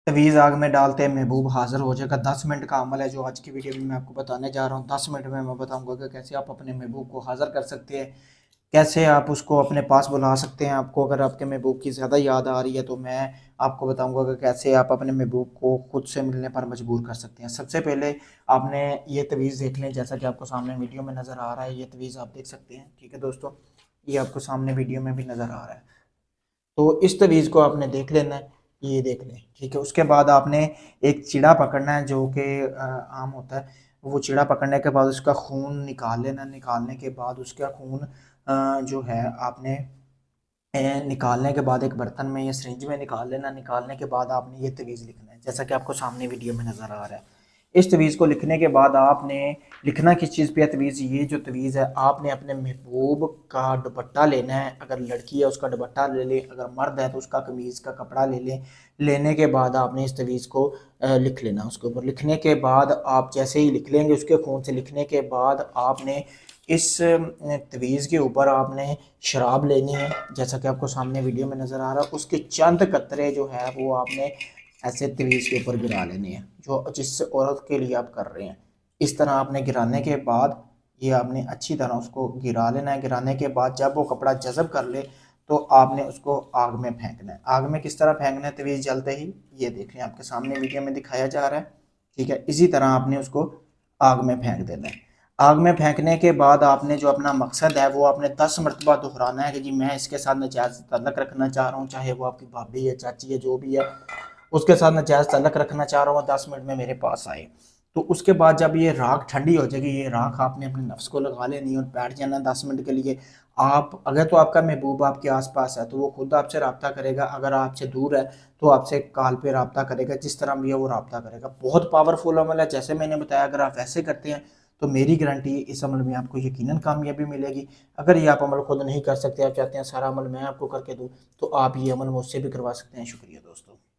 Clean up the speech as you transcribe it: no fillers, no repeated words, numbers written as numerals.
तवीज़ आग में डालते महबूब हाज़िर हो जाएगा। 10 मिनट का अमल है जो आज की वीडियो में मैं आपको बताने जा रहा हूँ। 10 मिनट में मैं बताऊँगा कि कैसे आप अपने महबूब को हाज़िर कर सकते हैं, कैसे आप उसको अपने पास बुला सकते हैं। आपको अगर आपके महबूब की ज़्यादा याद आ रही है तो मैं आपको बताऊँगा कि कैसे आप अपने महबूब को खुद से मिलने पर मजबूर कर सकते हैं। सबसे पहले आपने ये तवीज़ देख लें, जैसा कि आपको सामने वीडियो में नज़र आ रहा है। ये तवीज़ आप देख सकते हैं, ठीक है दोस्तों, ये आपको सामने वीडियो में भी नज़र आ रहा है। तो इस तवीज़ को आपने देख लेना है, ये देख लें, ठीक है। उसके बाद आपने एक चिड़ा पकड़ना है जो कि आम होता है। वो चिड़ा पकड़ने के बाद उसका खून निकाल लेना। निकालने के बाद उसका खून जो है आपने निकालने के बाद एक बर्तन में या सिरिंज में निकाल लेना। निकालने के बाद आपने ये तवीज़ लिखना है जैसा कि आपको सामने वीडियो में नज़र आ रहा है। इस तवीज़ को लिखने के बाद आपने लिखना किस चीज़ पे है तवीज़, ये जो तवीज़ है आपने अपने महबूब का दुपट्टा लेना है। अगर लड़की है उसका दुपट्टा ले ले, अगर मर्द है तो उसका कमीज़ का कपड़ा ले ले। लेने के बाद आपने इस तवीज़ को लिख लेना। उसके ऊपर लिखने के बाद आप जैसे ही लिख लेंगे, उसके खून से लिखने के बाद आपने इस तवीज़ के ऊपर आपने शराब लेनी है जैसा कि आपको सामने वीडियो में नज़र आ रहा है। उसके चंद कतरे जो है वो आपने ऐसे तवीज़ के ऊपर गिरा लेने हैं जो जिस औरत के लिए आप कर रहे हैं। इस तरह आपने गिराने के बाद ये आपने अच्छी तरह उसको गिरा लेना है। गिराने के बाद जब वो कपड़ा जज़ब कर ले तो आपने उसको आग में फेंकना है। आग में किस तरह फेंकना है तवीज़ जलते ही, ये देख लें, आपके सामने वीडियो में दिखाया जा रहा है, ठीक है। इसी तरह आपने उसको आग में फेंक देना है। आग में फेंकने के बाद आपने जो अपना मकसद है वो आपने 10 मरतबा दोहराना है कि जी मैं इसके साथ नाजायज़ तल्लक रखना चाह रहा हूँ, चाहे वो आपकी भाभी है, चाची है, जो भी है, उसके साथ नाजायज़ तल्लक रखना चाह रहा हूँ, 10 मिनट में मेरे पास आए। तो उसके बाद जब ये राख ठंडी हो जाएगी, ये राख आपने अपने नफ्स को लगा लेनी और बैठ जाना 10 मिनट के लिए। आप अगर तो आपका महबूब आपके आसपास है तो वो खुद आपसे रब्ता करेगा, अगर आपसे दूर है तो आपसे कॉल पे रब्ता करेगा। जिस तरह भी है वो रब्ता करेगा। बहुत पावरफुल अमल है, जैसे मैंने बताया। अगर आप वैसे करते हैं तो मेरी गारंटी इस अमल में आपको यकीनन कामयाबी मिलेगी। अगर ये आप अमल खुद नहीं कर सकते, आप चाहते हैं सारा अमल मैं आपको करके दूँ, तो आप ये अमल मुझसे भी करवा सकते हैं। शुक्रिया दोस्तों।